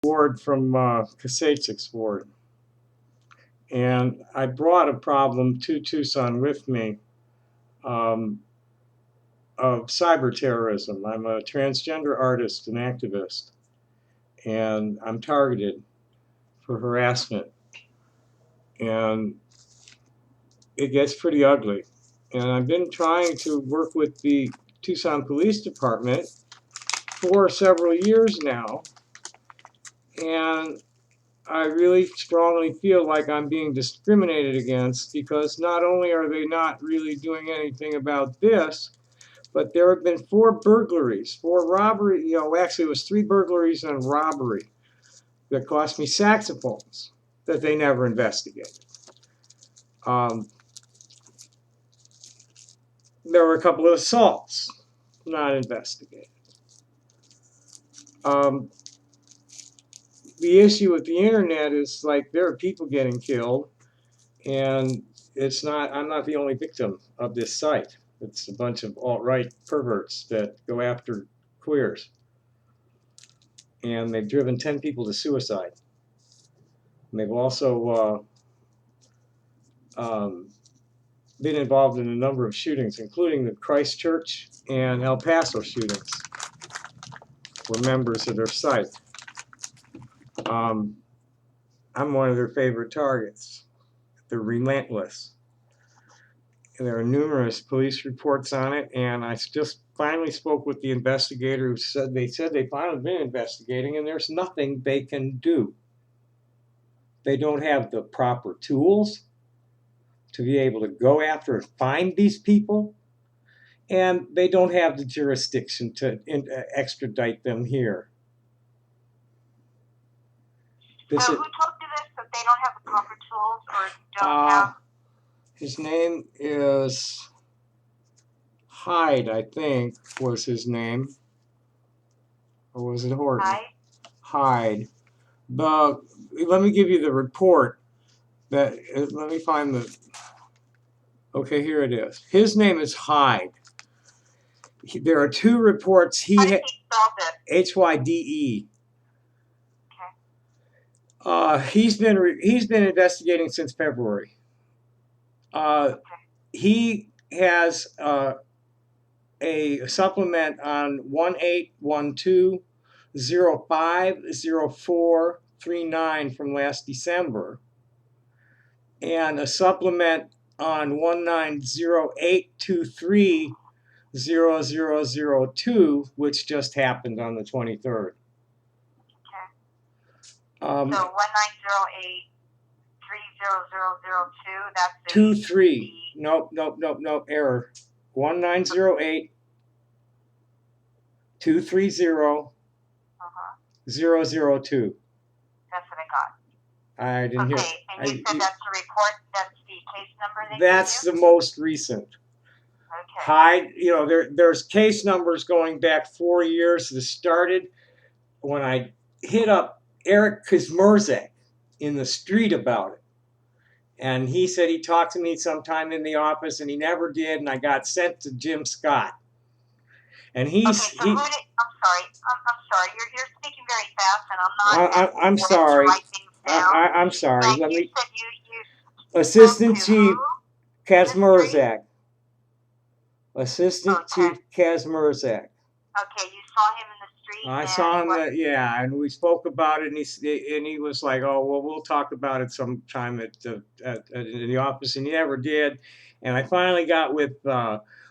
ward from Kasachik's ward. And I brought a problem to Tucson with me of cyber terrorism. I'm a transgender artist and activist, and I'm targeted for harassment. And it gets pretty ugly. And I've been trying to work with the Tucson Police Department for several years now, and I really strongly feel like I'm being discriminated against because not only are they not really doing anything about this, but there have been 4 burglaries, 4 robbery, actually it was 3 burglaries and a robbery that cost me saxophones that they never investigated. There were a couple of assaults, not investigated. The issue with the internet is like there are people getting killed, and I'm not the only victim of this site. It's a bunch of alt-right perverts that go after queers, and they've driven 10 people to suicide. And they've also been involved in a number of shootings, including the Christchurch and El Paso shootings. Were members of their site. I'm one of their favorite targets. They're relentless. And there are numerous police reports on it, and I just finally spoke with the investigator who said they've finally been investigating, and there's nothing they can do. They don't have the proper tools to be able to go after and find these people, and they don't have the jurisdiction to extradite them here. So who told you this, that they don't have the proper tools or don't have? His name is Hyde, I think, was his name. Or was it Horton? Hyde. But let me give you the report. Let me find the... Okay, here it is. His name is Hyde. There are 2 reports. How did he spell this? Hyde. He's been investigating since February. He has a supplement on 1812-05-0439 from last December, and a supplement on 1908-23-0002, which just happened on the 23rd. So 1908-30002, that's the 23. Nope, error. 1908-230-002. That's what I got. I didn't hear. Okay, and you said that's the report, that's the case number they That's gave you? the most recent. Okay. Hyde, there's case numbers going back 4 years. This started when I hit up Eric Kazmerzak in the street about it. And he said he talked to me sometime in the office, and he never did, and I got sent to Jim Scott. And I'm sorry, you're speaking very fast, and I'm sorry. I'm sorry. Let me. Assistant Chief Kazmerzak. Assistant Chief Kazmerzak. Okay, you saw him in the street. I saw him, and we spoke about it, and he was like, "Oh, well, we'll talk about it sometime in the office," and he never did. And I finally got with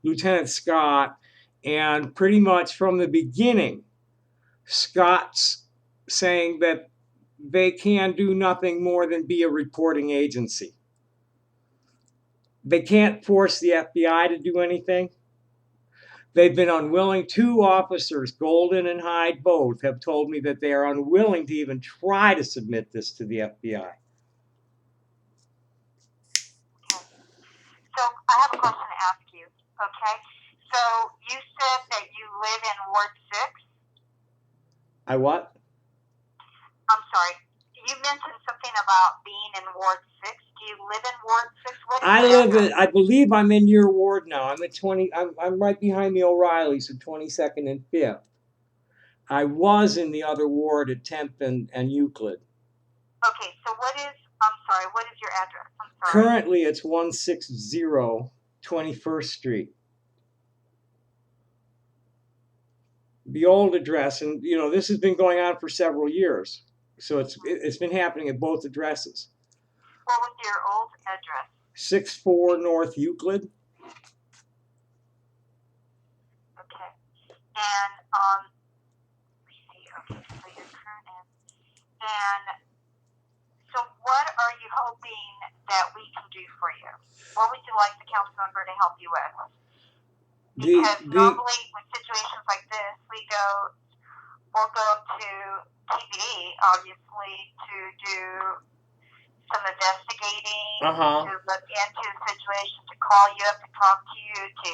Lieutenant Scott, and pretty much from the beginning, Scott's saying that they can do nothing more than be a reporting agency. They can't force the FBI to do anything. They've been unwilling. 2 officers, Golden and Hyde both, have told me that they are unwilling to even try to submit this to the FBI. Okay. So I have a question to ask you, okay? So you said that you live in Ward 6? I what? I'm sorry. You mentioned something about being in Ward 6. Do you live in Ward 6? I believe I'm in your ward now. I'm at 20. I'm right behind the O'Reillys at 22nd and 5th. I was in the other ward at 10th and Euclid. Okay, so what is your address? I'm sorry. Currently, it's 160 21st Street. The old address, and this has been going on for several years. So it's been happening at both addresses. What was your old address? 64 North Euclid. Okay. And let me see. Okay, so your current and so what are you hoping that we can do for you? What would you like the council member to help you with? Because normally with situations like this, we'll go to TBD, obviously, to do some investigating, to look into the situation, to call you up, to talk to you, to,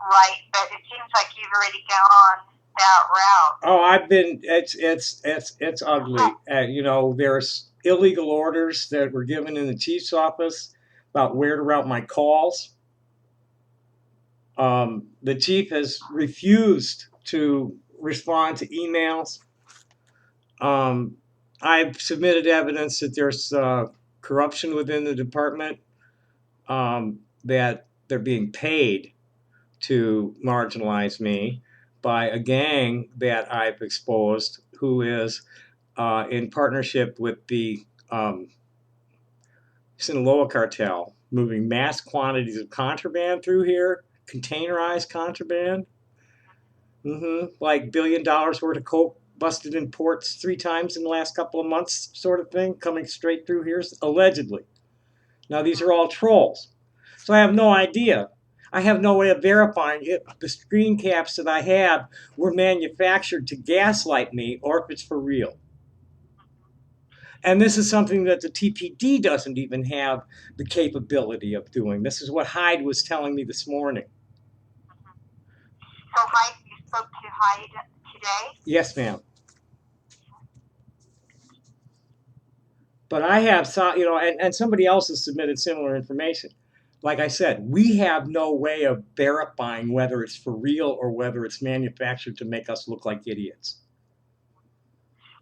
write. But it seems like you've already gone that route. Oh, I've been. It's ugly. There's illegal orders that were given in the chief's office about where to route my calls. The chief has refused to respond to emails. I've submitted evidence that there's corruption within the department, that they're being paid to marginalize me by a gang that I've exposed, who is in partnership with the Sinaloa cartel, moving mass quantities of contraband through here, containerized contraband. Like $1 billion worth of coke busted in ports 3 times in the last couple of months, sort of thing, coming straight through here, allegedly. Now, these are all trolls. So I have no idea. I have no way of verifying if the screen caps that I have were manufactured to gaslight me or if it's for real. And this is something that the TPD doesn't even have the capability of doing. This is what Hyde was telling me this morning. So Hyde, you spoke to Hyde today? Yes, ma'am. But I have, and somebody else has submitted similar information. Like I said, we have no way of verifying whether it's for real or whether it's manufactured to make us look like idiots.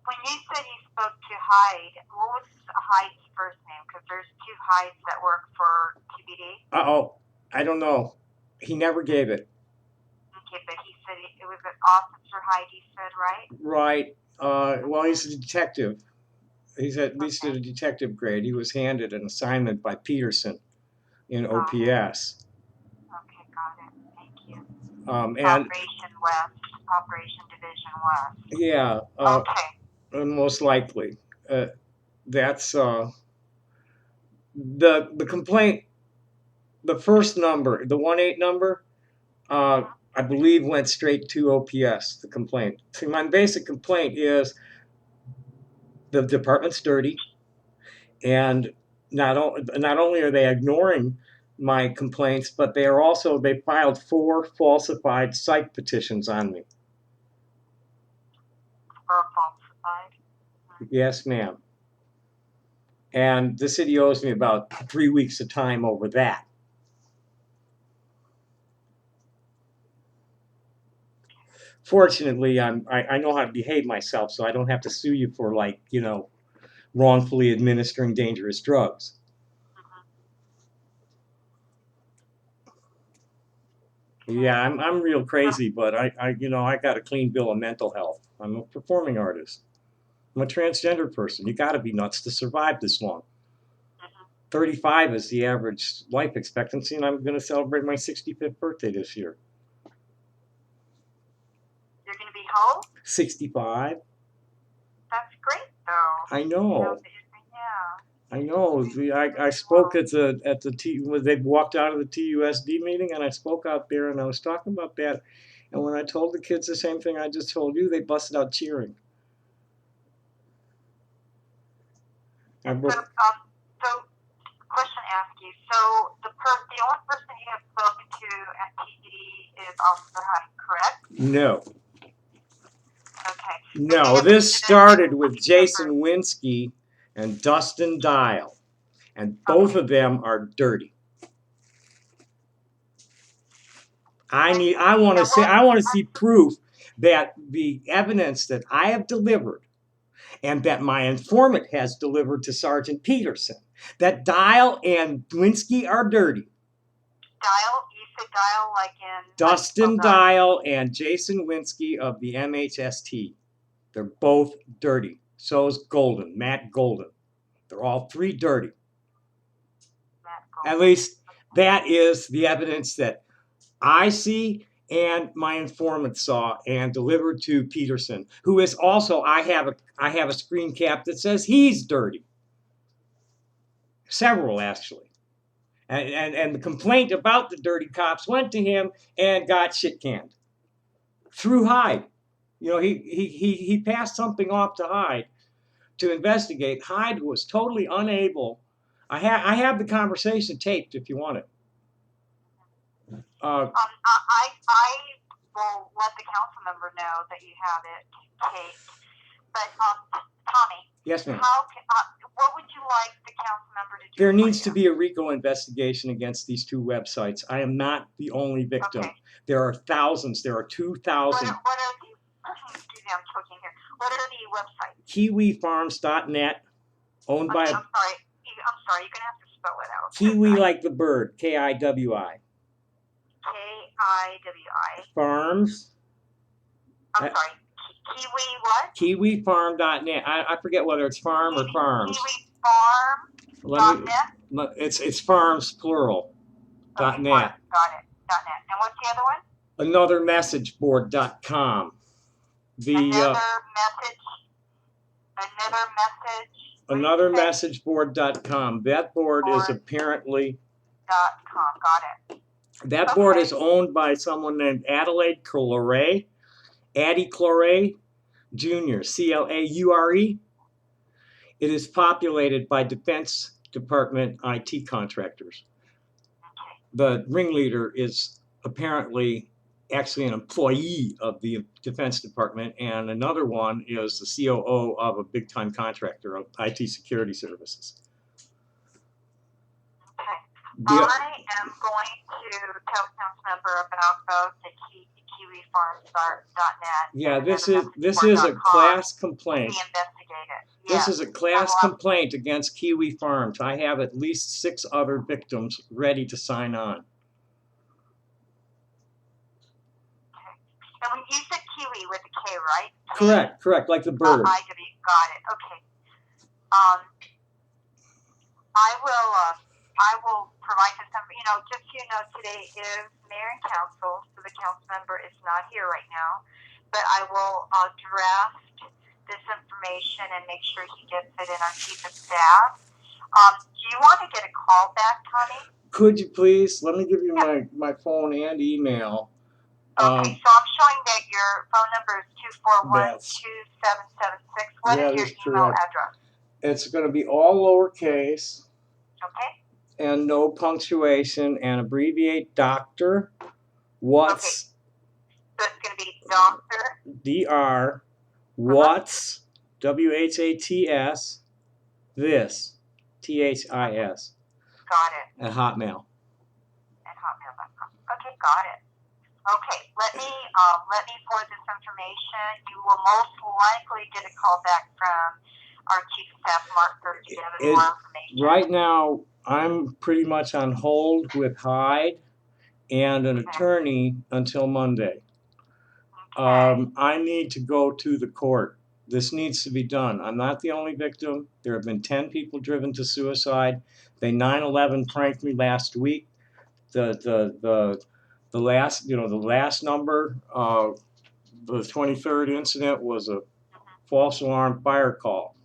When you said you spoke to Hyde, what was Hyde's first name? Because there's 2 Hydes that work for TBD. I don't know. He never gave it. Okay, but he said it was an Officer Hyde, he said, right? Right. Well, he's a detective. He's at least at a detective grade. He was handed an assignment by Peterson in OPS. Okay, got it. Thank you. And Operation Division West. Yeah. Okay. Most likely. That's the complaint. The first number, the 1-8 number, I believe went straight to OPS. The complaint. See, my basic complaint is the department's dirty, and not only are they ignoring my complaints, but they filed 4 falsified psych petitions on me. Falsified? Yes, ma'am. And the city owes me about 3 weeks of time over that. Fortunately, I know how to behave myself, so I don't have to sue you for wrongfully administering dangerous drugs. Yeah, I'm real crazy, but I got a clean bill of mental health. I'm a performing artist. I'm a transgender person. You got to be nuts to survive this long. 35 is the average life expectancy, and I'm going to celebrate my 65th birthday this year. You're going to be how old? 65. That's great, though. I know. Yeah. I know. I spoke at the they walked out of the TUSD meeting, and I spoke out there, and I was talking about that. And when I told the kids the same thing I just told you, they busted out cheering. So, question to ask you. So, the only person you have spoken to at TBD is Officer Hyde, correct? No. Okay. No, this started with Jason Winsky and Dustin Dial, and both of them are dirty. I want to see proof that the evidence that I have delivered and that my informant has delivered to Sergeant Peterson, that Dial and Lewinsky are dirty. Dial, you said Dial like in... Dustin Dial and Jason Lewinsky of the MHST. They're both dirty. So is Golden, Matt Golden. They're all three dirty. At least that is the evidence that I see and my informant saw and delivered to Peterson, who is also, I have a screen cap that says he's dirty. Several, actually. And the complaint about the dirty cops went to him and got shit canned through Hyde. You know, he passed something off to Hyde to investigate. Hyde was totally unable. I have the conversation taped if you want it. I will let the council member know that you have it taped. But Tommy, yes, ma'am. What would you like the council member to do? There needs to be a RICO investigation against these two websites. I am not the only victim. Okay. There are thousands. There are 2,000. What are the? Excuse me, I'm choking here. What are the websites? KiwiFarms.net, owned by. I'm sorry. You're gonna have to spell it out. Kiwi like the bird. Kiwi. Kiwi. Farms. I'm sorry. Kiwi what? KiwiFarm.net. I forget whether it's farm or farms. KiwiFarm.net. It's farms plural. Okay, .net. Got it. .net. And what's the other one? AnotherMessageBoard.com. AnotherMessageBoard.com. That board is apparently. .com. Got it. That board is owned by someone named Adelaide Claure, Addie Claure Jr., Claure. It is populated by Defense Department IT contractors. The ringleader is apparently actually an employee of the Defense Department, and another one is the COO of a big-time contractor of IT security services. I am going to tell council member about both the KiwiFarms.net. Yeah, this is a class complaint. Yes. This is a class complaint against Kiwi Farms. I have at least 6 other victims ready to sign on. Okay. And when you said Kiwi with a K, right? Correct, like the bird. Got it. Okay. I will provide this number. Just so you know, today is mayor and council, so the council member is not here right now. But I will draft this information and make sure he gets it in our chief of staff. Do you want to get a call back, Tommy? Could you please? Let me give you my phone and email. Okay, so I'm showing that your phone number is 241-2776. What is your email address? It's going to be all lowercase. Okay. And no punctuation, and abbreviate Dr. What's. Okay. So it's going to be Dr. Dr. What's. WHATS. This. THIS. Got it. At Hotmail. At hotmail.com. Okay, got it. Okay, let me forward this information. You will most likely get a call back from our chief of staff, Mark, to gather more information. Right now, I'm pretty much on hold with Hyde and an attorney until Monday. Okay. I need to go to the court. This needs to be done. I'm not the only victim. There have been 10 people driven to suicide. They 9/11 pranked me last week. The last number, the 23rd incident was a false alarm fire call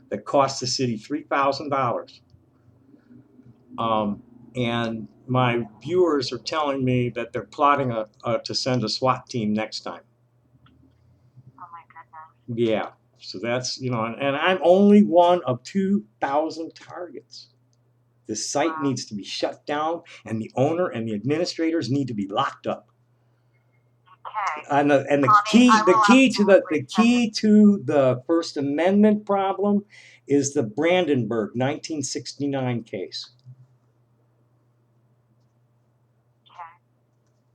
that cost the city $3,000. And my viewers are telling me that they're plotting to send a SWAT team next time. Oh my goodness. Yeah, so that's, and I'm only one of 2,000 targets. This site needs to be shut down, and the owner and the administrators need to be locked up. Okay. And the key to the First Amendment problem is the Brandenburg 1969 case.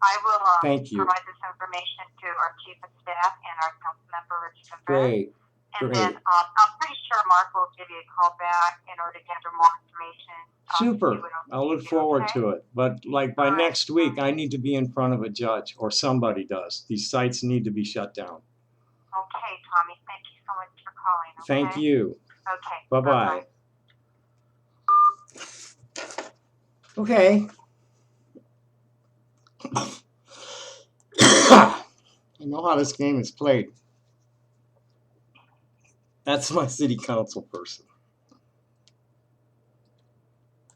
I will Thank you. provide this information to our chief of staff and our council member, Rich Contreras. Great. And Great. then I'm pretty sure Mark will give you a call back in order to gather more information. Super. I'll look forward okay? to it. But like by All right. next week, I need to be in front of a judge, or somebody does. These sites need to be shut down. Okay, Tommy. Thank you so much for calling. Okay? Thank you. Okay. Bye-bye. Okay. I know how this game is played. That's my city council person.